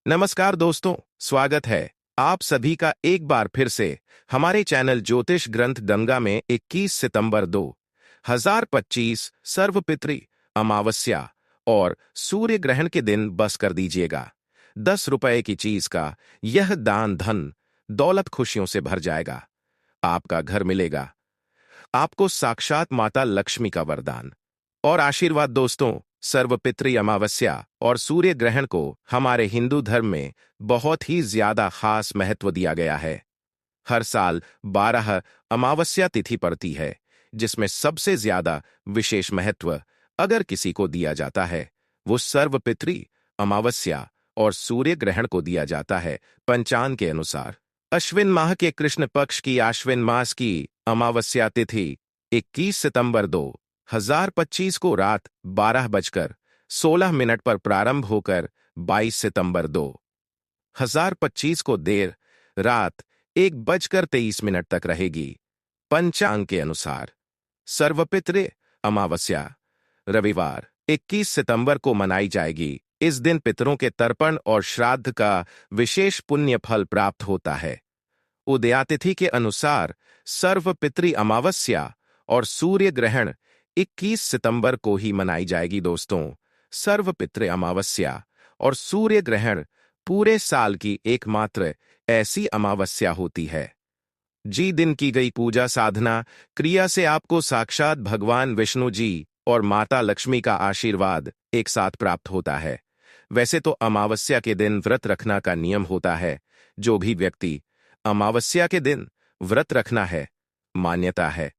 नमस्कार दोस्तों, स्वागत है आप सभी का एक बार फिर से हमारे चैनल ज्योतिष ग्रंथ गंगा में 21 सितंबर 2025 सर्वपितृ अमावस्या और सूर्य ग्रहण के दिन बस कर दीजिएगा। 10 रुपए की चीज का यह दान धन दौलत खुशियों से भर जाएगा। आपका घर मिलेगा, आपको साक्षात माता लक्ष्मी का वरदान और आशीर्वाद। दोस्तों, सर्वपितृ अमावस्या और सूर्य ग्रहण को हमारे हिंदू धर्म में बहुत ही ज्यादा खास महत्व दिया गया है। हर साल 12 अमावस्या तिथि पड़ती है, जिसमें सबसे ज्यादा विशेष महत्व अगर किसी को दिया जाता है वो सर्वपितृ अमावस्या और सूर्य ग्रहण को दिया जाता है। पंचांग के अनुसार अश्विन माह के कृष्ण पक्ष की आश्विन मास की अमावस्या तिथि 21 सितंबर 2025 को रात 12:16 पर प्रारंभ होकर 22 सितंबर 2025 को देर रात 1:23 तक रहेगी। पंचांग के अनुसार सर्वपितृ अमावस्या रविवार 21 सितंबर को मनाई जाएगी। इस दिन पितरों के तर्पण और श्राद्ध का विशेष पुण्य फल प्राप्त होता है। उदयातिथि के अनुसार सर्वपितृ अमावस्या और सूर्य ग्रहण 21 सितंबर को ही मनाई जाएगी। दोस्तों, सर्वपितृ अमावस्या और सूर्य ग्रहण पूरे साल की एकमात्र ऐसी अमावस्या होती है जी दिन की गई पूजा साधना क्रिया से आपको साक्षात भगवान विष्णु जी और माता लक्ष्मी का आशीर्वाद एक साथ प्राप्त होता है। वैसे तो अमावस्या के दिन व्रत रखना का नियम होता है। जो भी व्यक्ति अमावस्या के दिन व्रत रखना है, मान्यता है,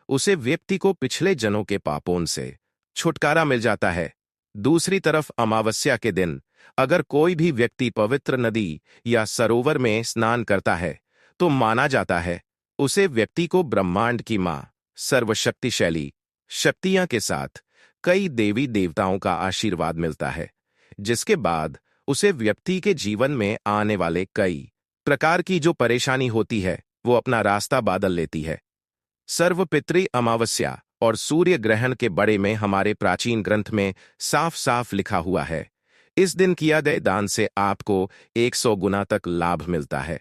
उसे व्यक्ति को पिछले जन्मों के पापों से छुटकारा मिल जाता है। दूसरी तरफ अमावस्या के दिन अगर कोई भी व्यक्ति पवित्र नदी या सरोवर में स्नान करता है तो माना जाता है उसे व्यक्ति को ब्रह्मांड की मां सर्वशक्तिशाली शक्तियां के साथ कई देवी देवताओं का आशीर्वाद मिलता है, जिसके बाद उसे व्यक्ति के जीवन में आने वाले कई प्रकार की जो परेशानी होती है वो अपना रास्ता बादल लेती है। सर्वपितृ अमावस्या और सूर्य ग्रहण के बारे में हमारे प्राचीन ग्रंथ में साफ साफ लिखा हुआ है, इस दिन किया गए दान से आपको 100 गुना तक लाभ मिलता है।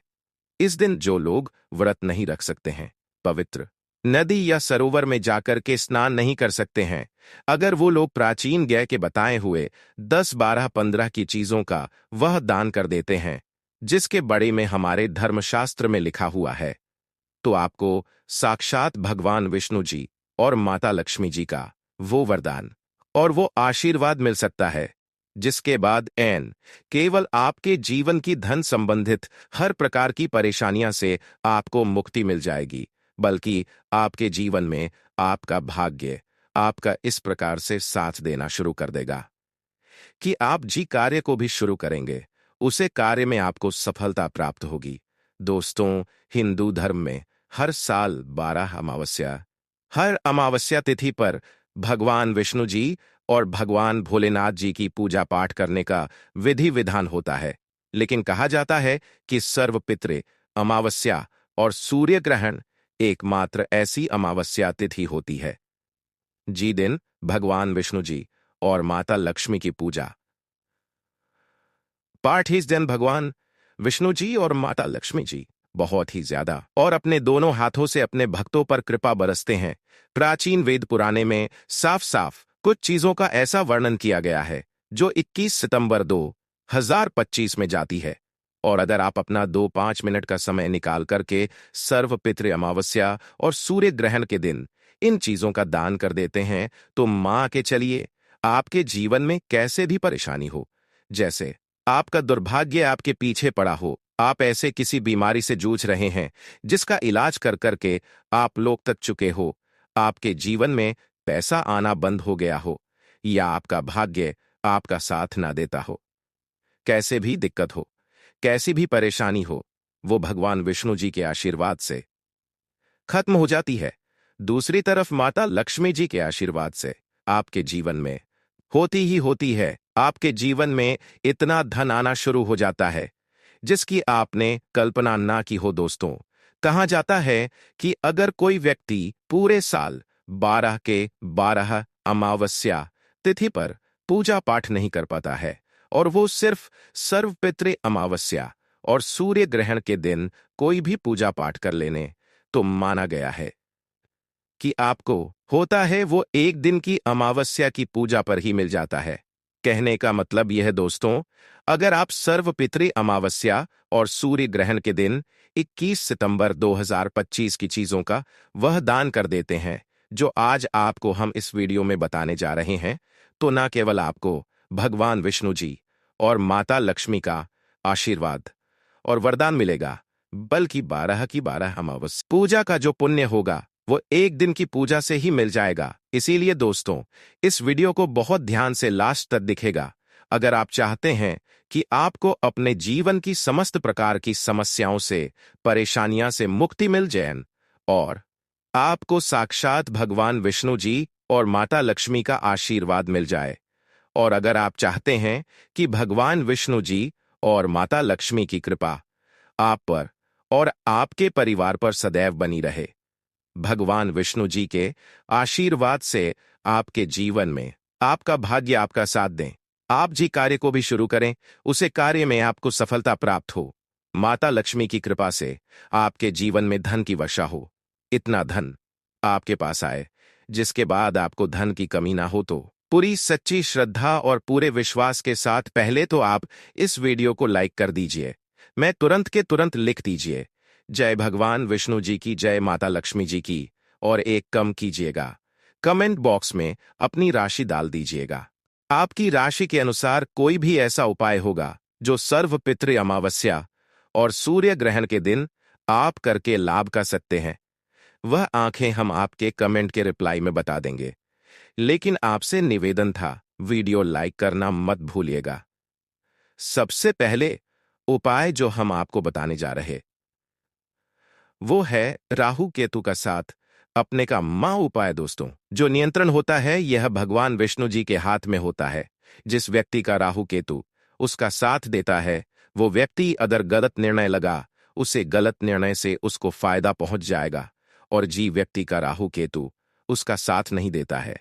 इस दिन जो लोग व्रत नहीं रख सकते हैं, पवित्र नदी या सरोवर में जाकर के स्नान नहीं कर सकते हैं, अगर वो लोग प्राचीन ज्ञ के बताए हुए 10, 12, 15 की चीजों का वह दान कर देते हैं जिसके बारे में हमारे धर्मशास्त्र में लिखा हुआ है, तो आपको साक्षात भगवान विष्णु जी और माता लक्ष्मी जी का वो वरदान और वो आशीर्वाद मिल सकता है, जिसके बाद केवल आपके जीवन की धन संबंधित हर प्रकार की परेशानियां से आपको मुक्ति मिल जाएगी, बल्कि आपके जीवन में आपका भाग्य आपका इस प्रकार से साथ देना शुरू कर देगा कि आप जी कार्य को भी शुरू करेंगे, उसे कार्य में आपको सफलता प्राप्त होगी। दोस्तों, हिंदू धर्म में हर साल 12 अमावस्या, हर अमावस्या तिथि पर भगवान विष्णु जी और भगवान भोलेनाथ जी की पूजा पाठ करने का विधि विधान होता है, लेकिन कहा जाता है कि सर्वपितृ अमावस्या और सूर्य ग्रहण एकमात्र ऐसी अमावस्या तिथि होती है जी दिन भगवान विष्णु जी और माता लक्ष्मी की पूजा पाठ इस दिन भगवान विष्णु जी और माता लक्ष्मी जी बहुत ही ज्यादा और अपने दोनों हाथों से अपने भक्तों पर कृपा बरसते हैं। प्राचीन वेद पुराने में साफ साफ कुछ चीजों का ऐसा वर्णन किया गया है जो 21 सितंबर 2025 में जाती है, और अगर आप अपना 2-5 मिनट का समय निकाल करके सर्वपितृ अमावस्या और सूर्य ग्रहण के दिन इन चीजों का दान कर देते हैं तो मां के चलिए आपके जीवन में कैसे भी परेशानी हो, जैसे आपका दुर्भाग्य आपके पीछे पड़ा हो, आप ऐसे किसी बीमारी से जूझ रहे हैं जिसका इलाज कर करके आप लोग तक चुके हो, आपके जीवन में पैसा आना बंद हो गया हो, या आपका भाग्य आपका साथ ना देता हो, कैसे भी दिक्कत हो, कैसी भी परेशानी हो, वो भगवान विष्णु जी के आशीर्वाद से खत्म हो जाती है। दूसरी तरफ माता लक्ष्मी जी के आशीर्वाद से आपके जीवन में होती ही होती है। आपके जीवन में इतना धन आना शुरू हो जाता है जिसकी आपने कल्पना ना की हो। दोस्तों, कहा जाता है कि अगर कोई व्यक्ति पूरे साल 12 के 12 अमावस्या तिथि पर पूजा पाठ नहीं कर पाता है और वो सिर्फ सर्वपितृ अमावस्या और सूर्य ग्रहण के दिन कोई भी पूजा पाठ कर लेने तो माना गया है कि आपको होता है वो एक दिन की अमावस्या की पूजा पर ही मिल जाता है। कहने का मतलब यह दोस्तों, अगर आप सर्वपितृ अमावस्या और सूर्य ग्रहण के दिन 21 सितंबर 2025 की चीजों का वह दान कर देते हैं जो आज आपको हम इस वीडियो में बताने जा रहे हैं, तो न केवल आपको भगवान विष्णु जी और माता लक्ष्मी का आशीर्वाद और वरदान मिलेगा, बल्कि 12 की 12 अमावस्या पूजा का जो पुण्य होगा वो एक दिन की पूजा से ही मिल जाएगा। इसीलिए दोस्तों, इस वीडियो को बहुत ध्यान से लास्ट तक दिखेगा अगर आप चाहते हैं कि आपको अपने जीवन की समस्त प्रकार की समस्याओं से, परेशानियां से मुक्ति मिल जाए और आपको साक्षात भगवान विष्णु जी और माता लक्ष्मी का आशीर्वाद मिल जाए। और अगर आप चाहते हैं कि भगवान विष्णु जी और माता लक्ष्मी की कृपा आप पर और आपके परिवार पर सदैव बनी रहे, भगवान विष्णु जी के आशीर्वाद से आपके जीवन में आपका भाग्य आपका साथ दें, आप जी कार्य को भी शुरू करें, उसे कार्य में आपको सफलता प्राप्त हो, माता लक्ष्मी की कृपा से आपके जीवन में धन की वर्षा हो, इतना धन आपके पास आए जिसके बाद आपको धन की कमी ना हो। तो पूरी सच्ची श्रद्धा और पूरे विश्वास के साथ पहले तो आप इस वीडियो को लाइक कर दीजिए, मैं तुरंत के तुरंत लिख दीजिए जय भगवान विष्णु जी की, जय माता लक्ष्मी जी की, और एक कम कीजिएगा, कमेंट बॉक्स में अपनी राशि डाल दीजिएगा। आपकी राशि के अनुसार कोई भी ऐसा उपाय होगा जो सर्वपितृ अमावस्या और सूर्य ग्रहण के दिन आप करके लाभ कर सकते हैं, वह आंखें हम आपके कमेंट के रिप्लाई में बता देंगे। लेकिन आपसे निवेदन था, वीडियो लाइक करना मत भूलिएगा। सबसे पहले उपाय जो हम आपको बताने जा रहे वो है राहु केतु का साथ अपने का मां उपाय। दोस्तों, जो नियंत्रण होता है यह भगवान विष्णु जी के हाथ में होता है। जिस व्यक्ति का राहु केतु उसका साथ देता है, वो व्यक्ति अगर गलत निर्णय लगा, उसे गलत निर्णय से उसको फायदा पहुंच जाएगा। और जी व्यक्ति का राहु केतु उसका साथ नहीं देता है,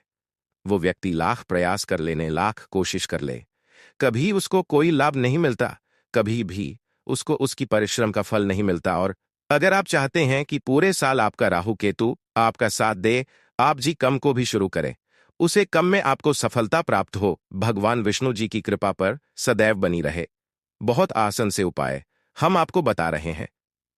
वो व्यक्ति लाख प्रयास कर लेने, लाख कोशिश कर ले, कभी उसको कोई लाभ नहीं मिलता, कभी भी उसको उसकी परिश्रम का फल नहीं मिलता। और अगर आप चाहते हैं कि पूरे साल आपका राहु केतु आपका साथ दे, आप जी कम को भी शुरू करें, उसे कम में आपको सफलता प्राप्त हो, भगवान विष्णु जी की कृपा पर सदैव बनी रहे, बहुत आसान से उपाय हम आपको बता रहे हैं।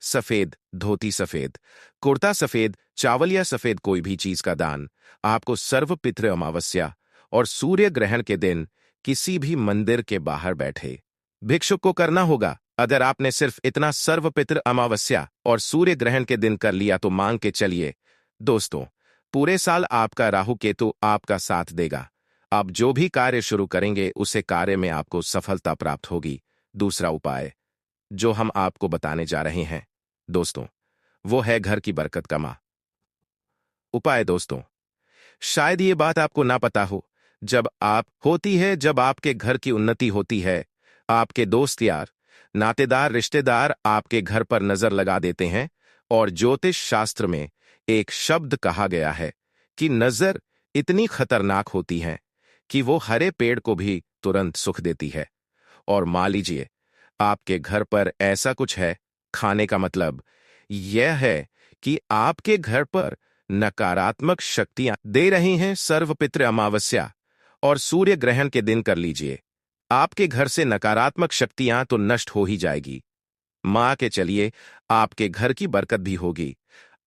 सफेद धोती, सफेद कुर्ता, सफेद चावल या सफेद कोई भी चीज का दान आपको सर्वपितृ अमावस्या और सूर्य ग्रहण के दिन किसी भी मंदिर के बाहर बैठे भिक्षुक को करना होगा। अगर आपने सिर्फ इतना सर्वपितृ अमावस्या और सूर्य ग्रहण के दिन कर लिया तो मांग के चलिए दोस्तों, पूरे साल आपका राहु केतु आपका साथ देगा। आप जो भी कार्य शुरू करेंगे उसे कार्य में आपको सफलता प्राप्त होगी। दूसरा उपाय जो हम आपको बताने जा रहे हैं दोस्तों, वो है घर की बरकत का मां उपाय। दोस्तों, शायद ये बात आपको ना पता हो, जब आप होती है, जब आपके घर की उन्नति होती है, आपके दोस्त यार नातेदार रिश्तेदार आपके घर पर नजर लगा देते हैं। और ज्योतिष शास्त्र में एक शब्द कहा गया है कि नजर इतनी खतरनाक होती है कि वो हरे पेड़ को भी तुरंत सुख देती है। और मान लीजिए आपके घर पर ऐसा कुछ है, खाने का मतलब यह है कि आपके घर पर नकारात्मक शक्तियां दे रही हैं। सर्वपितृ अमावस्या और सूर्य ग्रहण के दिन कर लीजिए, आपके घर से नकारात्मक शक्तियां तो नष्ट हो ही जाएगी। मां के चलिए आपके घर की बरकत भी होगी,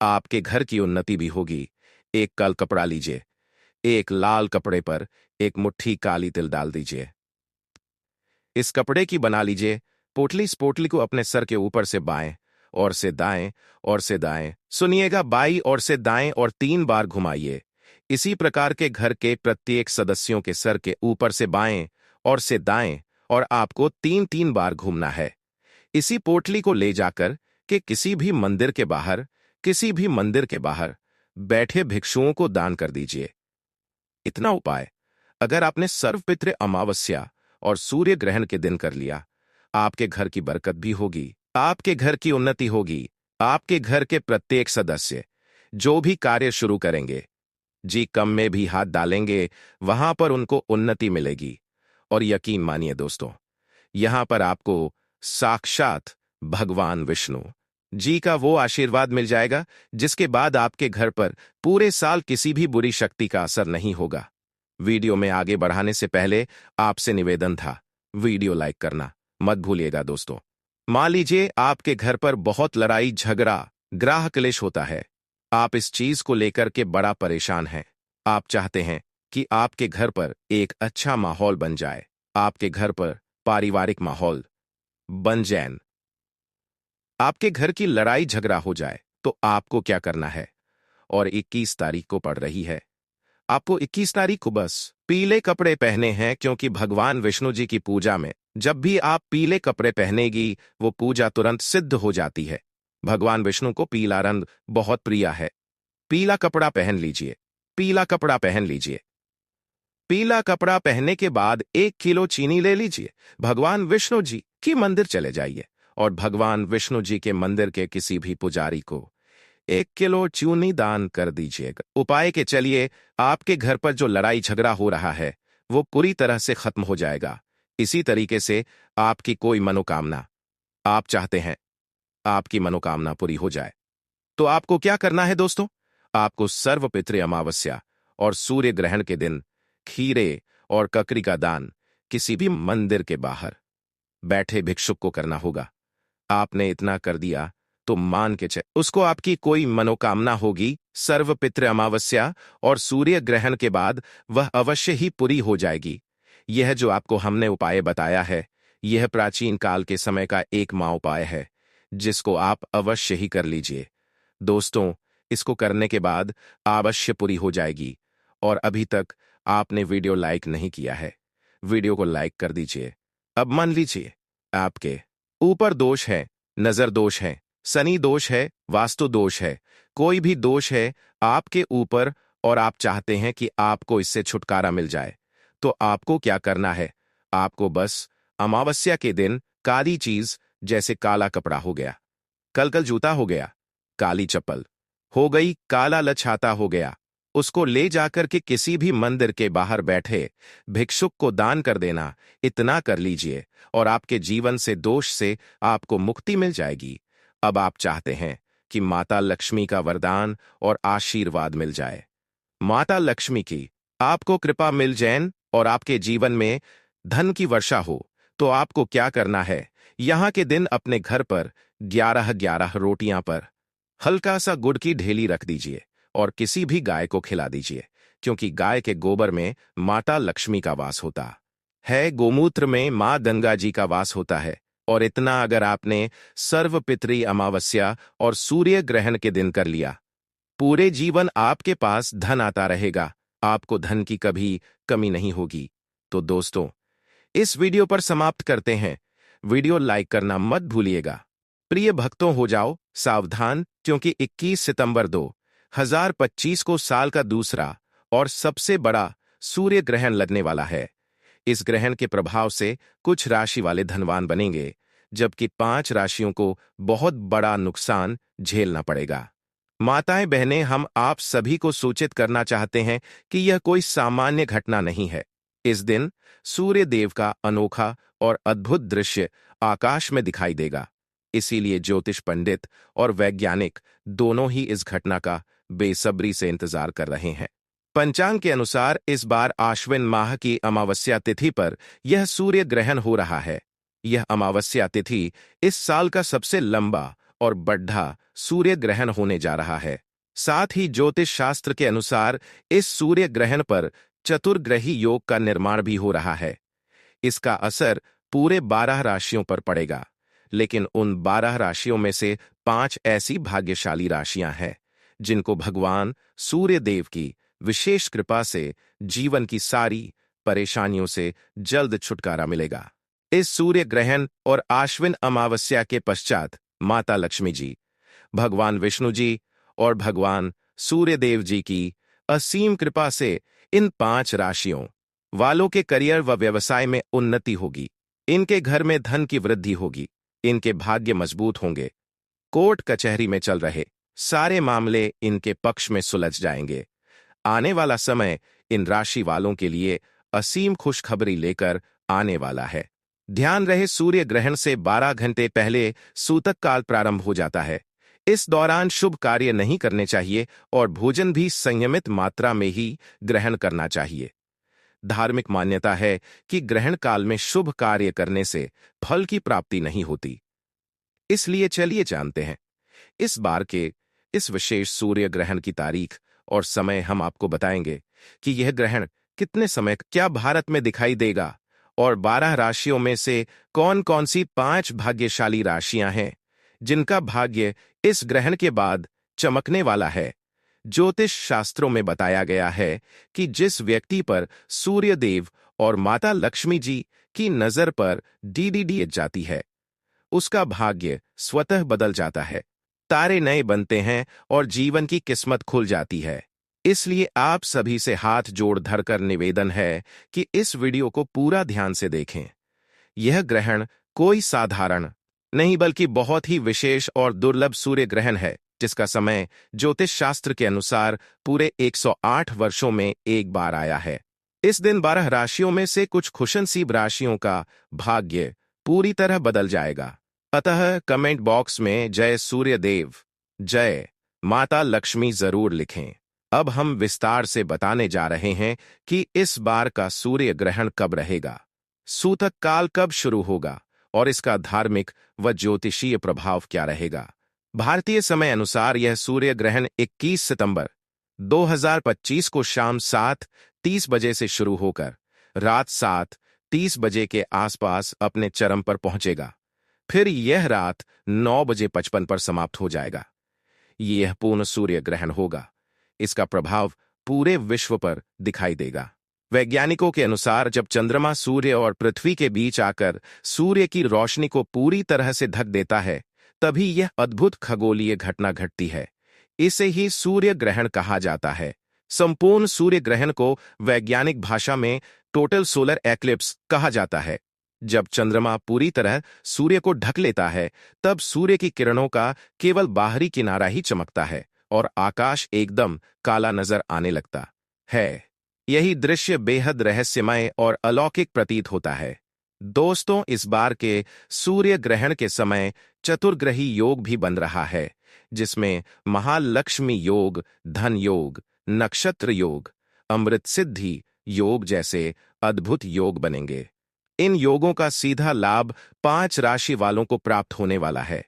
आपके घर की उन्नति भी होगी। एक कल कपड़ा लीजिए, एक लाल कपड़े पर एक मुट्ठी काली तिल डाल दीजिए, इस कपड़े की बना लीजिए पोटली। इस पोटली को अपने सर के ऊपर से बाएं और से दाएं और से दाएं, सुनिएगा, बाईं और से दाएं और 3 बार घुमाइए। इसी प्रकार के घर के प्रत्येक सदस्यों के सर के ऊपर से बाएं और से दाएं और आपको 3-3 बार घूमना है। इसी पोटली को ले जाकर के किसी भी मंदिर के बाहर, किसी भी मंदिर के बाहर बैठे भिक्षुओं को दान कर दीजिए। इतना उपाय अगर आपने सर्वपितृ अमावस्या और सूर्य ग्रहण के दिन कर लिया, आपके घर की बरकत भी होगी, आपके घर की उन्नति होगी। आपके घर के प्रत्येक सदस्य जो भी कार्य शुरू करेंगे, जी कम में भी हाथ डालेंगे, वहां पर उनको उन्नति मिलेगी और यकीन मानिए दोस्तों, यहां पर आपको साक्षात भगवान विष्णु जी का वो आशीर्वाद मिल जाएगा जिसके बाद आपके घर पर पूरे साल किसी भी बुरी शक्ति का असर नहीं होगा। वीडियो में आगे बढ़ाने से पहले आपसे निवेदन था, वीडियो लाइक करना मत भूलिएगा दोस्तों। मान लीजिए आपके घर पर बहुत लड़ाई झगड़ा ग्राह क्लेश होता है। आप इस चीज को लेकर के बड़ा परेशान हैं। आप चाहते हैं कि आपके घर पर एक अच्छा माहौल बन जाए, आपके घर पर पारिवारिक माहौल बन जाए, आपके घर की लड़ाई झगड़ा हो जाए, तो आपको क्या करना है? और 21 तारीख को पड़ रही है। आपको 21 तारीख को बस पीले कपड़े पहने हैं, क्योंकि भगवान विष्णु जी की पूजा में जब भी आप पीले कपड़े पहनेगी वो पूजा तुरंत सिद्ध हो जाती है। भगवान विष्णु को पीला रंग बहुत प्रिय है। पीला कपड़ा पहन लीजिए, पीला कपड़ा पहन लीजिए। पीला कपड़ा पहनने के बाद 1 किलो चीनी ले लीजिए, भगवान विष्णु जी की मंदिर चले जाइए और भगवान विष्णु जी के मंदिर के किसी भी पुजारी को 1 किलो चीनी दान कर दीजिएगा। उपाय के चलिए आपके घर पर जो लड़ाई झगड़ा हो रहा है वो पूरी तरह से खत्म हो जाएगा। इसी तरीके से आपकी कोई मनोकामना आप चाहते हैं आपकी मनोकामना पूरी हो जाए, तो आपको क्या करना है दोस्तों? आपको सर्वपितृ अमावस्या और सूर्य ग्रहण के दिन खीरे और ककड़ी का दान किसी भी मंदिर के बाहर बैठे भिक्षुक को करना होगा। आपने इतना कर दिया तो मान के चल उसको आपकी कोई मनोकामना होगी सर्वपितृ अमावस्या और सूर्य ग्रहण के बाद वह अवश्य ही पूरी हो जाएगी। यह जो आपको हमने उपाय बताया है, यह प्राचीन काल के समय का एक उपाय है जिसको आप अवश्य ही कर लीजिए दोस्तों। इसको करने के बाद अवश्य पूरी हो जाएगी। और अभी तक आपने वीडियो लाइक नहीं किया है, वीडियो को लाइक कर दीजिए। अब मान लीजिए आपके ऊपर दोष है, नजर दोष है, शनि दोष है, वास्तु दोष है, कोई भी दोष है आपके ऊपर और आप चाहते हैं कि आपको इससे छुटकारा मिल जाए, तो आपको क्या करना है? आपको बस अमावस्या के दिन काली चीज जैसे काला कपड़ा हो गया, कलकल जूता हो गया, काली चप्पल हो गई, काला लछाता हो गया, उसको ले जाकर के किसी भी मंदिर के बाहर बैठे भिक्षुक को दान कर देना। इतना कर लीजिए और आपके जीवन से दोष से आपको मुक्ति मिल जाएगी। अब आप चाहते हैं कि माता लक्ष्मी का वरदान और आशीर्वाद मिल जाए, माता लक्ष्मी की आपको कृपा मिल जाए और आपके जीवन में धन की वर्षा हो, तो आपको क्या करना है? यहां के दिन अपने घर पर 11-11 रोटियां पर हल्का सा गुड़ की ढेली रख दीजिए और किसी भी गाय को खिला दीजिए, क्योंकि गाय के गोबर में माता लक्ष्मी का वास होता है, गोमूत्र में मां गंगा जी का वास होता है। और इतना अगर आपने सर्वपितृ अमावस्या और सूर्य ग्रहण के दिन कर लिया, पूरे जीवन आपके पास धन आता रहेगा, आपको धन की कभी कमी नहीं होगी। तो दोस्तों, इस वीडियो पर समाप्त करते हैं। वीडियो लाइक करना मत भूलिएगा। प्रिय भक्तों, हो जाओ सावधान, क्योंकि 21 सितंबर 2025 को साल का दूसरा और सबसे बड़ा सूर्य ग्रहण लगने वाला है। इस ग्रहण के प्रभाव से कुछ राशि वाले धनवान बनेंगे, जबकि 5 राशियों को बहुत बड़ा नुकसान झेलना पड़ेगा। माताएं बहनें, हम आप सभी को सूचित करना चाहते हैं कि यह कोई सामान्य घटना नहीं है। इस दिन सूर्य देव का अनोखा और अद्भुत दृश्य आकाश में दिखाई देगा। इसीलिए ज्योतिष पंडित और वैज्ञानिक दोनों ही इस घटना का बेसब्री से इंतजार कर रहे हैं। पंचांग के अनुसार इस बार आश्विन माह की अमावस्या तिथि पर यह सूर्य ग्रहण हो रहा है। यह अमावस्या तिथि इस साल का सबसे लंबा और बड़ा सूर्य ग्रहण होने जा रहा है। साथ ही ज्योतिष शास्त्र के अनुसार इस सूर्य ग्रहण पर चतुर्ग्रही योग का निर्माण भी हो रहा है। इसका असर पूरे 12 राशियों पर पड़ेगा, लेकिन उन 12 राशियों में से 5 ऐसी भाग्यशाली राशियां हैं जिनको भगवान सूर्य देव की विशेष कृपा से जीवन की सारी परेशानियों से जल्द छुटकारा मिलेगा। इस सूर्य ग्रहण और आश्विन अमावस्या के पश्चात माता लक्ष्मी जी, भगवान विष्णु जी और भगवान सूर्य देव जी की असीम कृपा से इन 5 राशियों वालों के करियर व व्यवसाय में उन्नति होगी। इनके घर में धन की वृद्धि होगी, इनके भाग्य मजबूत होंगे, कोर्ट कचहरी में चल रहे सारे मामले इनके पक्ष में सुलझ जाएंगे। आने वाला समय इन राशि वालों के लिए असीम खुशखबरी लेकर आने वाला है। ध्यान रहे, सूर्य ग्रहण से 12 घंटे पहले सूतक काल प्रारंभ हो जाता है। इस दौरान शुभ कार्य नहीं करने चाहिए और भोजन भी संयमित मात्रा में ही ग्रहण करना चाहिए। धार्मिक मान्यता है कि ग्रहण काल में शुभ कार्य करने से फल की प्राप्ति नहीं होती। इसलिए चलिए जानते हैं इस बार के इस विशेष सूर्य ग्रहण की तारीख और समय। हम आपको बताएंगे कि यह ग्रहण कितने समय क्या भारत में दिखाई देगा और 12 राशियों में से कौन कौन सी 5 भाग्यशाली राशियां हैं जिनका भाग्य इस ग्रहण के बाद चमकने वाला है। ज्योतिष शास्त्रों में बताया गया है कि जिस व्यक्ति पर सूर्य देव और माता लक्ष्मी जी की नजर पर डीडीडी जाती है, उसका भाग्य स्वतः बदल जाता है, तारे नए बनते हैं और जीवन की किस्मत खुल जाती है। इसलिए आप सभी से हाथ जोड़ धरकर निवेदन है कि इस वीडियो को पूरा ध्यान से देखें। यह ग्रहण कोई साधारण नहीं बल्कि बहुत ही विशेष और दुर्लभ सूर्य ग्रहण है, जिसका समय ज्योतिष शास्त्र के अनुसार पूरे 108 वर्षों में एक बार आया है। इस दिन 12 राशियों में से कुछ खुशनसीब राशियों का भाग्य पूरी तरह बदल जाएगा। अतः कमेंट बॉक्स में जय सूर्य देव, जय माता लक्ष्मी जरूर लिखें। अब हम विस्तार से बताने जा रहे हैं कि इस बार का सूर्य ग्रहण कब रहेगा, सूतक काल कब शुरू होगा और इसका धार्मिक व ज्योतिषीय प्रभाव क्या रहेगा। भारतीय समय अनुसार यह सूर्य ग्रहण 21 सितंबर 2025 को शाम 7:30 बजे से शुरू होकर रात 7:30 बजे के आसपास अपने चरम पर पहुंचेगा। फिर यह रात 9:55 पर समाप्त हो जाएगा। यह पूर्ण सूर्य ग्रहण होगा। इसका प्रभाव पूरे विश्व पर दिखाई देगा। वैज्ञानिकों के अनुसार जब चंद्रमा सूर्य और पृथ्वी के बीच आकर सूर्य की रोशनी को पूरी तरह से ढक देता है, तभी यह अद्भुत खगोलीय घटना घटती है। इसे ही सूर्य ग्रहण कहा जाता है। संपूर्ण सूर्य ग्रहण को वैज्ञानिक भाषा में टोटल सोलर एक्लिप्स कहा जाता है। जब चंद्रमा पूरी तरह सूर्य को ढक लेता है, तब सूर्य की किरणों का केवल बाहरी किनारा ही चमकता है और आकाश एकदम काला नजर आने लगता है। यही दृश्य बेहद रहस्यमय और अलौकिक प्रतीत होता है। दोस्तों, इस बार के सूर्य ग्रहण के समय चतुर्ग्रही योग भी बन रहा है, जिसमें महालक्ष्मी योग, धन योग, नक्षत्र योग, अमृत सिद्धि योग जैसे अद्भुत योग बनेंगे। इन योगों का सीधा लाभ 5 राशि वालों को प्राप्त होने वाला है।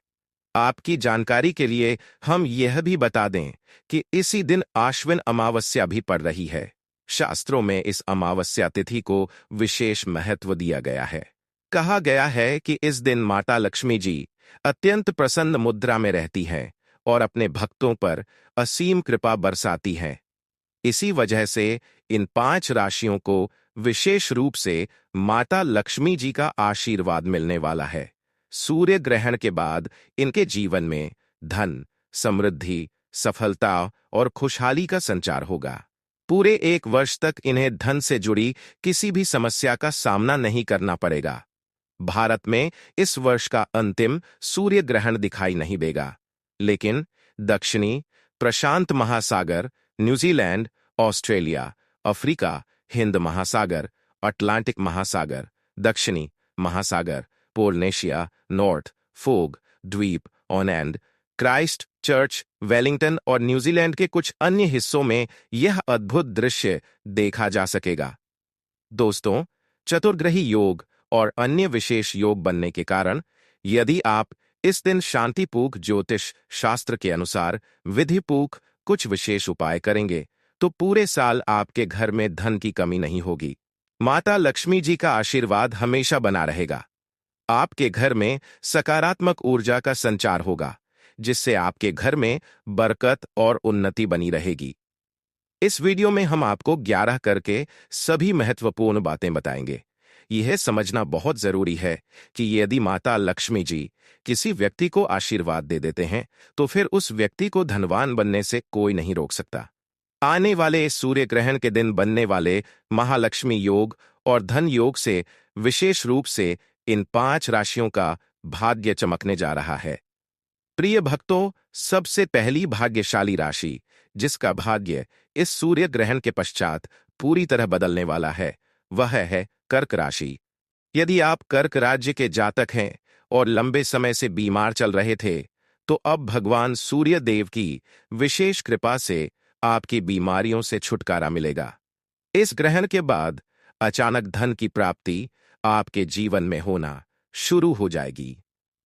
आपकी जानकारी के लिए हम यह भी बता दें कि इसी दिन आश्विन अमावस्या भी पड़ रही है। शास्त्रों में इस अमावस्या तिथि को विशेष महत्व दिया गया है। कहा गया है कि इस दिन माता लक्ष्मी जी अत्यंत प्रसन्न मुद्रा में रहती हैं और अपने भक्तों पर असीम कृपा बरसाती हैं। इसी वजह से इन 5 राशियों को विशेष रूप से माता लक्ष्मी जी का आशीर्वाद मिलने वाला है। सूर्य ग्रहण के बाद इनके जीवन में धन, समृद्धि, सफलता और खुशहाली का संचार होगा। पूरे 1 वर्ष तक इन्हें धन से जुड़ी किसी भी समस्या का सामना नहीं करना पड़ेगा। भारत में इस वर्ष का अंतिम सूर्य ग्रहण दिखाई नहीं देगा, लेकिन दक्षिणी प्रशांत महासागर, न्यूजीलैंड, ऑस्ट्रेलिया, अफ्रीका, हिंद महासागर, अटलांटिक महासागर, दक्षिणी महासागर, पोलिनेशिया, नॉर्थ फोग द्वीप, ओनैंड, क्राइस्ट चर्च, वेलिंगटन और न्यूजीलैंड के कुछ अन्य हिस्सों में यह अद्भुत दृश्य देखा जा सकेगा। दोस्तों, चतुर्ग्रही योग और अन्य विशेष योग बनने के कारण यदि आप इस दिन शांतिपूर्वक ज्योतिष शास्त्र के अनुसार विधिपूर्वक कुछ विशेष उपाय करेंगे, तो पूरे साल आपके घर में धन की कमी नहीं होगी। माता लक्ष्मी जी का आशीर्वाद हमेशा बना रहेगा। आपके घर में सकारात्मक ऊर्जा का संचार होगा, जिससे आपके घर में बरकत और उन्नति बनी रहेगी। इस वीडियो में हम आपको 11 करके सभी महत्वपूर्ण बातें बताएंगे। यह समझना बहुत जरूरी है कि यदि माता लक्ष्मी जी किसी व्यक्ति को आशीर्वाद दे देते हैं, तो फिर उस व्यक्ति को धनवान बनने से कोई नहीं रोक सकता। आने वाले इस सूर्य ग्रहण के दिन बनने वाले महालक्ष्मी योग और धन योग से विशेष रूप से इन 5 राशियों का भाग्य चमकने जा रहा है। प्रिय भक्तों, सबसे पहली भाग्यशाली राशि जिसका भाग्य इस सूर्य ग्रहण के पश्चात पूरी तरह बदलने वाला है, वह है कर्क राशि। यदि आप कर्क राज्य के जातक हैं और लंबे समय से बीमार चल रहे थे, तो अब भगवान सूर्य देव की विशेष कृपा से आपकी बीमारियों से छुटकारा मिलेगा। इस ग्रहण के बाद अचानक धन की प्राप्ति आपके जीवन में होना शुरू हो जाएगी।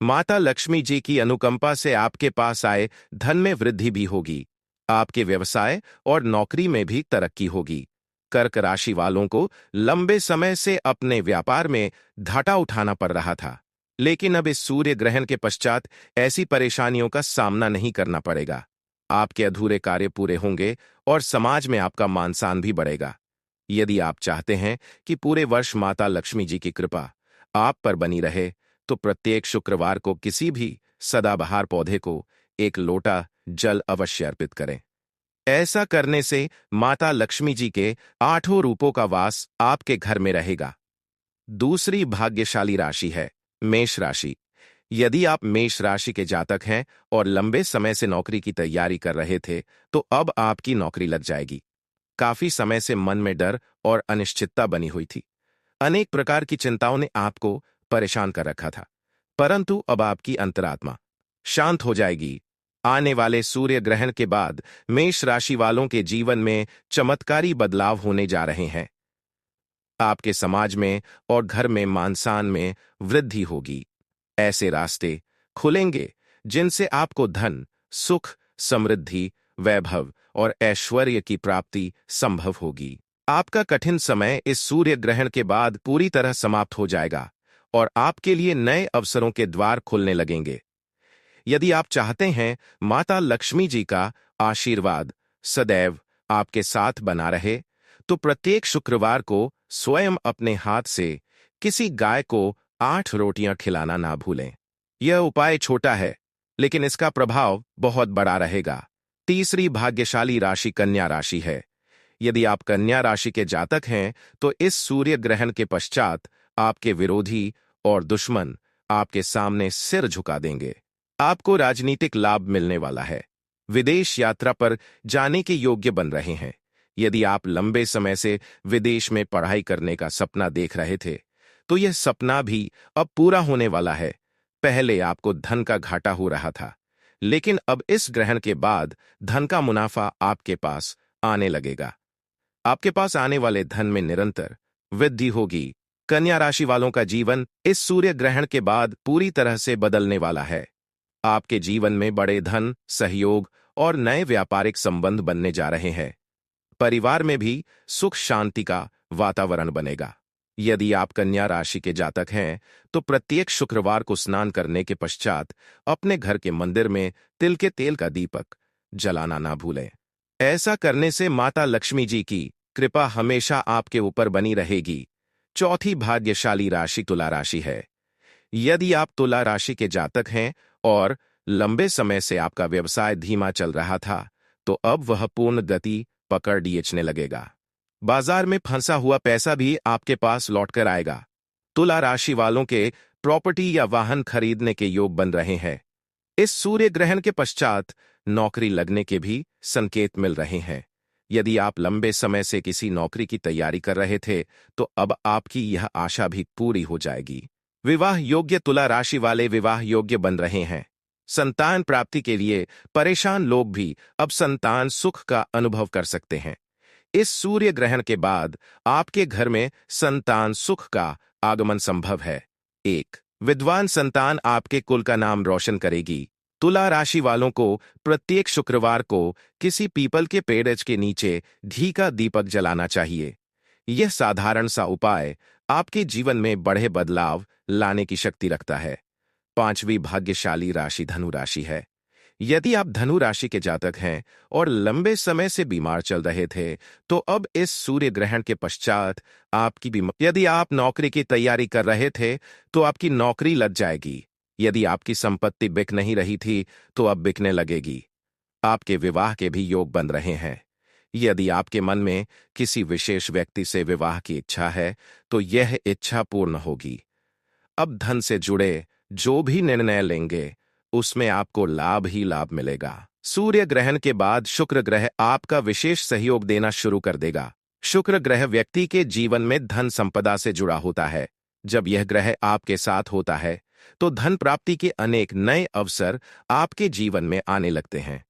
माता लक्ष्मी जी की अनुकंपा से आपके पास आए धन में वृद्धि भी होगी। आपके व्यवसाय और नौकरी में भी तरक्की होगी। कर्क राशि वालों को लंबे समय से अपने व्यापार में घाटा उठाना पड़ रहा था, लेकिन अब इस सूर्य ग्रहण के पश्चात ऐसी परेशानियों का सामना नहीं करना पड़ेगा। आपके अधूरे कार्य पूरे होंगे और समाज में आपका मान सम्मान भी बढ़ेगा। यदि आप चाहते हैं कि पूरे वर्ष माता लक्ष्मी जी की कृपा आप पर बनी रहे, तो प्रत्येक शुक्रवार को किसी भी सदाबहार पौधे को एक लोटा जल अवश्य अर्पित करें। ऐसा करने से माता लक्ष्मी जी के 8 रूपों का वास आपके घर में रहेगा। दूसरी भाग्यशाली राशि है मेष राशि। यदि आप मेष राशि के जातक हैं और लंबे समय से नौकरी की तैयारी कर रहे थे, तो अब आपकी नौकरी लग जाएगी। काफी समय से मन में डर और अनिश्चितता बनी हुई थी। अनेक प्रकार की चिंताओं ने आपको परेशान कर रखा था, परंतु अब आपकी अंतरात्मा शांत हो जाएगी। आने वाले सूर्य ग्रहण के बाद मेष राशि वालों के जीवन में चमत्कारी बदलाव होने जा रहे हैं। आपके समाज में और घर में मान सम्मान में वृद्धि होगी। ऐसे रास्ते खुलेंगे जिनसे आपको धन, सुख, समृद्धि, वैभव और ऐश्वर्य की प्राप्ति संभव होगी। आपका कठिन समय इस सूर्य ग्रहण के बाद पूरी तरह समाप्त हो जाएगा और आपके लिए नए अवसरों के द्वार खुलने लगेंगे। यदि आप चाहते हैं माता लक्ष्मी जी का आशीर्वाद सदैव आपके साथ बना रहे, तो प्रत्येक शुक्रवार को स्वयं अपने हाथ से किसी गाय को 8 रोटियां खिलाना ना भूलें। यह उपाय छोटा है, लेकिन इसका प्रभाव बहुत बड़ा रहेगा। तीसरी भाग्यशाली राशि कन्या राशि है। यदि आप कन्या राशि के जातक हैं, तो इस सूर्य ग्रहण के पश्चात आपके विरोधी और दुश्मन आपके सामने सिर झुका देंगे। आपको राजनीतिक लाभ मिलने वाला है। विदेश यात्रा पर जाने के योग्य बन रहे हैं। यदि आप लंबे समय से विदेश में पढ़ाई करने का सपना देख रहे थे, तो यह सपना भी अब पूरा होने वाला है। पहले आपको धन का घाटा हो रहा था, लेकिन अब इस ग्रहण के बाद धन का मुनाफा आपके पास आने लगेगा। आपके पास आने वाले धन में निरंतर वृद्धि होगी। कन्या राशि वालों का जीवन इस सूर्य ग्रहण के बाद पूरी तरह से बदलने वाला है। आपके जीवन में बड़े धन, सहयोग और नए व्यापारिक संबंध बनने जा रहे हैं। परिवार में भी सुख शांति का वातावरण बनेगा। यदि आप कन्या राशि के जातक हैं, तो प्रत्येक शुक्रवार को स्नान करने के पश्चात अपने घर के मंदिर में तिल के तेल का दीपक जलाना ना भूलें। ऐसा करने से माता लक्ष्मी जी की कृपा हमेशा आपके ऊपर बनी रहेगी। चौथी भाग्यशाली राशि तुला राशि है। यदि आप तुला राशि के जातक हैं और लंबे समय से आपका व्यवसाय धीमा चल रहा था, तो अब वह पूर्ण गति पकड़ खींचने लगेगा। बाजार में फंसा हुआ पैसा भी आपके पास लौटकर आएगा। तुला राशि वालों के प्रॉपर्टी या वाहन खरीदने के योग बन रहे हैं। इस सूर्य ग्रहण के पश्चात नौकरी लगने के भी संकेत मिल रहे हैं। यदि आप लंबे समय से किसी नौकरी की तैयारी कर रहे थे, तो अब आपकी यह आशा भी पूरी हो जाएगी। विवाह योग्य तुला राशि वाले विवाह योग्य बन रहे हैं। संतान प्राप्ति के लिए परेशान लोग भी अब संतान सुख का अनुभव कर सकते हैं। इस सूर्य ग्रहण के बाद आपके घर में संतान सुख का आगमन संभव है। एक विद्वान संतान आपके कुल का नाम रोशन करेगी। तुला राशि वालों को प्रत्येक शुक्रवार को किसी पीपल के पेड़ के नीचे घी का दीपक जलाना चाहिए। यह साधारण सा उपाय आपके जीवन में बड़े बदलाव लाने की शक्ति रखता है। पांचवी भाग्यशाली राशि धनु राशि है। यदि आप धनु राशि के जातक हैं और लंबे समय से बीमार चल रहे थे, तो अब इस सूर्य ग्रहण के पश्चात आपकी बीमारी, यदि आप नौकरी की तैयारी कर रहे थे, तो आपकी नौकरी लग जाएगी। यदि आपकी संपत्ति बिक नहीं रही थी, तो अब बिकने लगेगी। आपके विवाह के भी योग बन रहे हैं। यदि आपके मन में किसी विशेष व्यक्ति से विवाह की इच्छा है, तो यह इच्छा पूर्ण होगी। अब धन से जुड़े जो भी निर्णय लेंगे, उसमें आपको लाभ ही लाभ मिलेगा। सूर्य ग्रहण के बाद शुक्र ग्रह आपका विशेष सहयोग देना शुरू कर देगा। शुक्र ग्रह व्यक्ति के जीवन में धन संपदा से जुड़ा होता है। जब यह ग्रह आपके साथ होता है तो धन प्राप्ति के अनेक नए अवसर आपके जीवन में आने लगते हैं।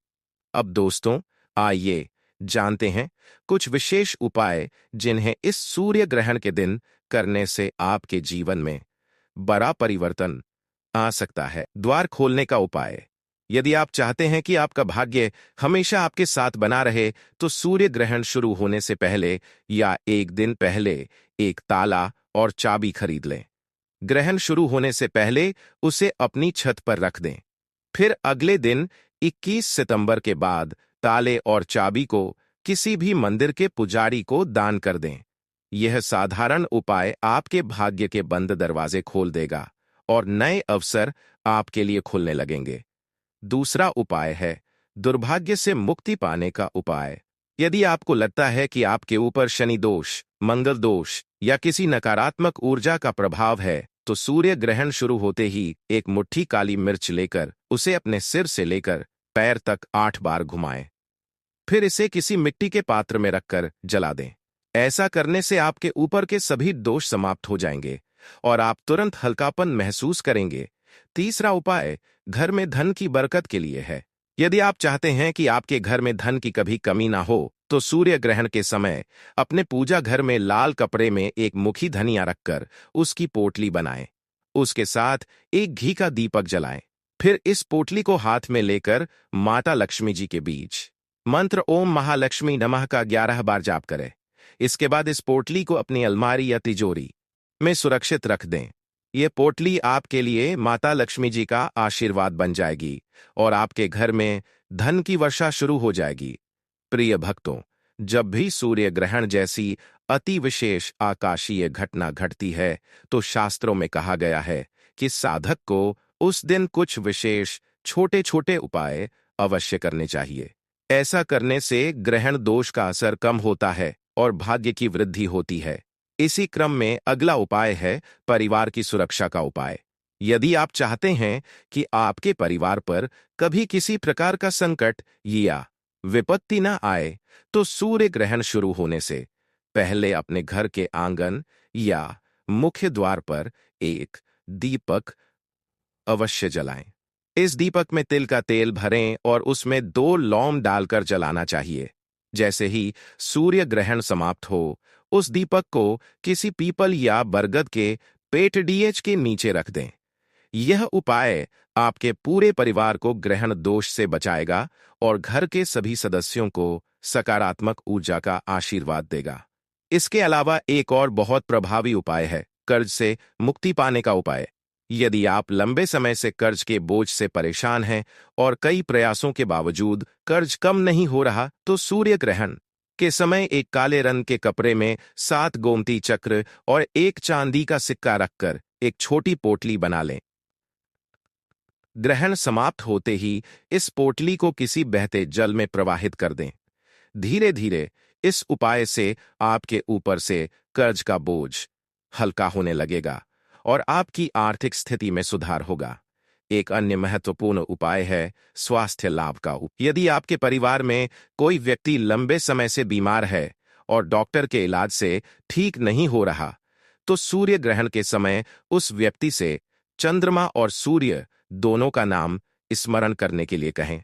अब दोस्तों, आइए जानते हैं कुछ विशेष उपाय जिन्हें इस सूर्य ग्रहण के दिन करने से आपके जीवन में बड़ा परिवर्तन आ सकता है। द्वार खोलने का उपाय। यदि आप चाहते हैं कि आपका भाग्य हमेशा आपके साथ बना रहे, तो सूर्य ग्रहण शुरू होने से पहले या एक दिन पहले एक ताला और चाबी खरीद लें। ग्रहण शुरू होने से पहले उसे अपनी छत पर रख दें। फिर अगले दिन 21 सितंबर के बाद ताले और चाबी को किसी भी मंदिर के पुजारी को दान कर दें। यह साधारण उपाय आपके भाग्य के बंद दरवाजे खोल देगा और नए अवसर आपके लिए खुलने लगेंगे। दूसरा उपाय है दुर्भाग्य से मुक्ति पाने का उपाय। यदि आपको लगता है कि आपके ऊपर शनि दोष, मंगल दोष या किसी नकारात्मक ऊर्जा का प्रभाव है, तो सूर्य ग्रहण शुरू होते ही एक मुट्ठी काली मिर्च लेकर उसे अपने सिर से लेकर पैर तक 8 बार घुमाएं। फिर इसे किसी मिट्टी के पात्र में रखकर जला दें। ऐसा करने से आपके ऊपर के सभी दोष समाप्त हो जाएंगे और आप तुरंत हल्कापन महसूस करेंगे। तीसरा उपाय घर में धन की बरकत के लिए है। यदि आप चाहते हैं कि आपके घर में धन की कभी कमी ना हो, तो सूर्य ग्रहण के समय अपने पूजा घर में लाल कपड़े में एक मुखी धनिया रखकर उसकी पोटली बनाएं। उसके साथ एक घी का दीपक जलाएं। फिर इस पोटली को हाथ में लेकर माता लक्ष्मी जी के बीच मंत्र ओम महालक्ष्मी नमः का 11 बार जाप करें। इसके बाद इस पोटली को अपनी अलमारी या तिजोरी में सुरक्षित रख दें। ये पोटली आपके लिए माता लक्ष्मी जी का आशीर्वाद बन जाएगी और आपके घर में धन की वर्षा शुरू हो जाएगी। प्रिय भक्तों, जब भी सूर्य ग्रहण जैसी अति विशेष आकाशीय घटना घटती है, तो शास्त्रों में कहा गया है कि साधक को उस दिन कुछ विशेष छोटे छोटे उपाय अवश्य करने चाहिए। ऐसा करने से ग्रहण दोष का असर कम होता है और भाग्य की वृद्धि होती है। इसी क्रम में अगला उपाय है परिवार की सुरक्षा का उपाय। यदि आप चाहते हैं कि आपके परिवार पर कभी किसी प्रकार का संकट या विपत्ति न आए, तो सूर्य ग्रहण शुरू होने से पहले अपने घर के आंगन या मुख्य द्वार पर एक दीपक अवश्य जलाएं। इस दीपक में तिल का तेल भरें और उसमें 2 लौंग डालकर जलाना चाहिए। जैसे ही सूर्य ग्रहण समाप्त हो, उस दीपक को किसी पीपल या बरगद के पेड़ के नीचे रख दें। यह उपाय आपके पूरे परिवार को ग्रहण दोष से बचाएगा और घर के सभी सदस्यों को सकारात्मक ऊर्जा का आशीर्वाद देगा। इसके अलावा एक और बहुत प्रभावी उपाय है कर्ज से मुक्ति पाने का उपाय। यदि आप लंबे समय से कर्ज के बोझ से परेशान हैं और कई प्रयासों के बावजूद कर्ज कम नहीं हो रहा, तो सूर्य ग्रहण के समय एक काले रंग के कपड़े में 7 गोमती चक्र और एक चांदी का सिक्का रखकर एक छोटी पोटली बना लें। ग्रहण समाप्त होते ही इस पोटली को किसी बहते जल में प्रवाहित कर दें। धीरे धीरे इस उपाय से आपके ऊपर से कर्ज का बोझ हल्का होने लगेगा और आपकी आर्थिक स्थिति में सुधार होगा। एक अन्य महत्वपूर्ण उपाय है स्वास्थ्य लाभ का उपाय। यदि आपके परिवार में कोई व्यक्ति लंबे समय से बीमार है और डॉक्टर के इलाज से ठीक नहीं हो रहा, तो सूर्य ग्रहण के समय उस व्यक्ति से चंद्रमा और सूर्य दोनों का नाम स्मरण करने के लिए कहें।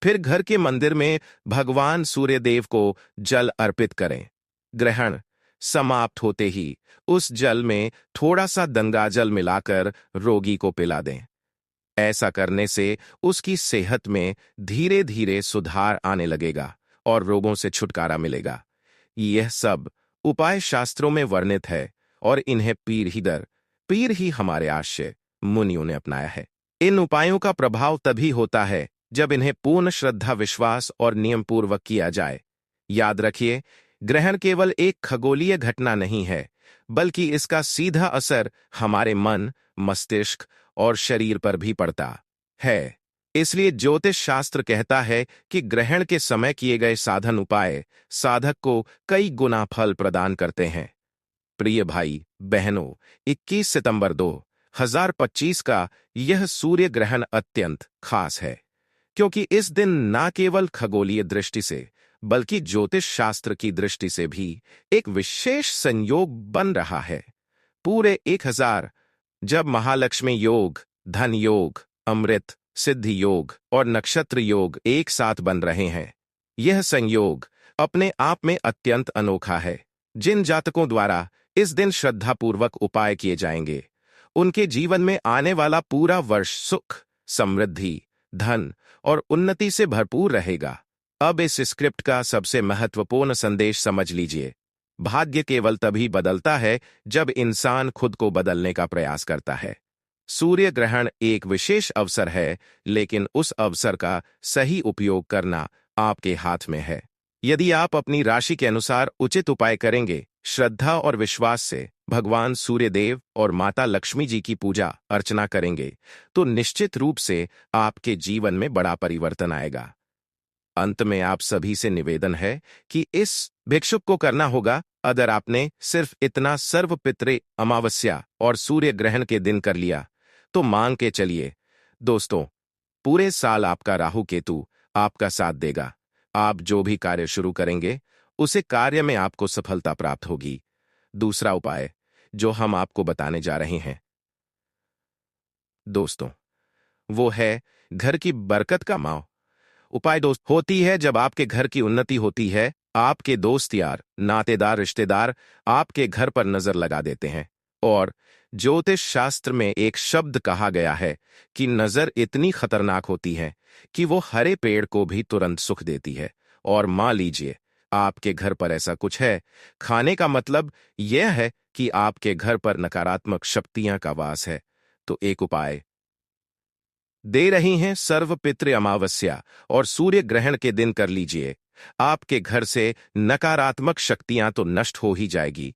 फिर घर के मंदिर में भगवान सूर्यदेव को जल अर्पित करें। ग्रहण समाप्त होते ही उस जल में थोड़ा सा गंगाजल मिलाकर रोगी को पिला दें। ऐसा करने से उसकी सेहत में धीरे धीरे सुधार आने लगेगा और रोगों से छुटकारा मिलेगा। यह सब उपाय शास्त्रों में वर्णित है और इन्हें पीर ही हमारे आश्रय मुनियों ने अपनाया है। इन उपायों का प्रभाव तभी होता है जब इन्हें पूर्ण श्रद्धा, विश्वास और नियम पूर्वक किया जाए। याद रखिए, ग्रहण केवल एक खगोलीय घटना नहीं है, बल्कि इसका सीधा असर हमारे मन, मस्तिष्क और शरीर पर भी पड़ता है। इसलिए ज्योतिष शास्त्र कहता है कि ग्रहण के समय किए गए साधन उपाय साधक को कई गुना फल प्रदान करते हैं। प्रिय भाई बहनों, 21 सितंबर 2025 का यह सूर्य ग्रहण अत्यंत खास है, क्योंकि इस दिन न केवल खगोलीय दृष्टि से बल्कि ज्योतिष शास्त्र की दृष्टि से भी एक विशेष संयोग बन रहा है। पूरे 1000। जब महालक्ष्मी योग, धन योग, अमृत, सिद्धि योग और नक्षत्र योग एक साथ बन रहे हैं, यह संयोग अपने आप में अत्यंत अनोखा है। जिन जातकों द्वारा इस दिन श्रद्धापूर्वक उपाय किए जाएंगे, उनके जीवन में आने वाला पूरा वर्ष सुख, समृद्धि, धन और उन्नति से भरपूर रहेगा। अब इस स्क्रिप्ट का सबसे महत्वपूर्ण संदेश समझ लीजिए। भाग्य केवल तभी बदलता है जब इंसान खुद को बदलने का प्रयास करता है। सूर्य ग्रहण एक विशेष अवसर है, लेकिन उस अवसर का सही उपयोग करना आपके हाथ में है। यदि आप अपनी राशि के अनुसार उचित उपाय करेंगे, श्रद्धा और विश्वास से भगवान सूर्यदेव और माता लक्ष्मी जी की पूजा अर्चना करेंगे, तो निश्चित रूप से आपके जीवन में बड़ा परिवर्तन आएगा। अंत में आप सभी से निवेदन है कि इस भिक्षुक को करना होगा। अगर आपने सिर्फ इतना सर्वपितृ अमावस्या और सूर्य ग्रहण के दिन कर लिया, तो मान के चलिए दोस्तों, पूरे साल आपका राहु केतु आपका साथ देगा। आप जो भी कार्य शुरू करेंगे, उसे कार्य में आपको सफलता प्राप्त होगी। दूसरा उपाय जो हम आपको बताने जा रहे हैं दोस्तों, वो है घर की बरकत का माव उपाय। दोस्त होती है जब आपके घर की उन्नति होती है, आपके दोस्त यार, नातेदार, रिश्तेदार आपके घर पर नजर लगा देते हैं। और ज्योतिष शास्त्र में एक शब्द कहा गया है कि नजर इतनी खतरनाक होती है कि वो हरे पेड़ को भी तुरंत सुख देती है। और मान लीजिए आपके घर पर ऐसा कुछ है, खाने का मतलब यह है कि आपके घर पर नकारात्मक शक्तियां का वास है। तो एक उपाय दे रही हैं, सर्वपितृ अमावस्या और सूर्य ग्रहण के दिन कर लीजिए। आपके घर से नकारात्मक शक्तियां तो नष्ट हो ही जाएगी,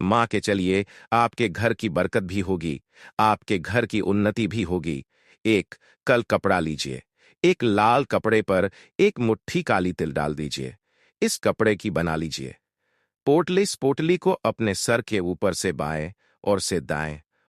मां के चलिए आपके घर की बरकत भी होगी, आपके घर की उन्नति भी होगी। एक कल कपड़ा लीजिए, एक लाल कपड़े पर एक मुट्ठी काली तिल डाल दीजिए। इस कपड़े की बना लीजिए पोटली। इस पोटली को अपने सर के ऊपर से बाएं और से दाएं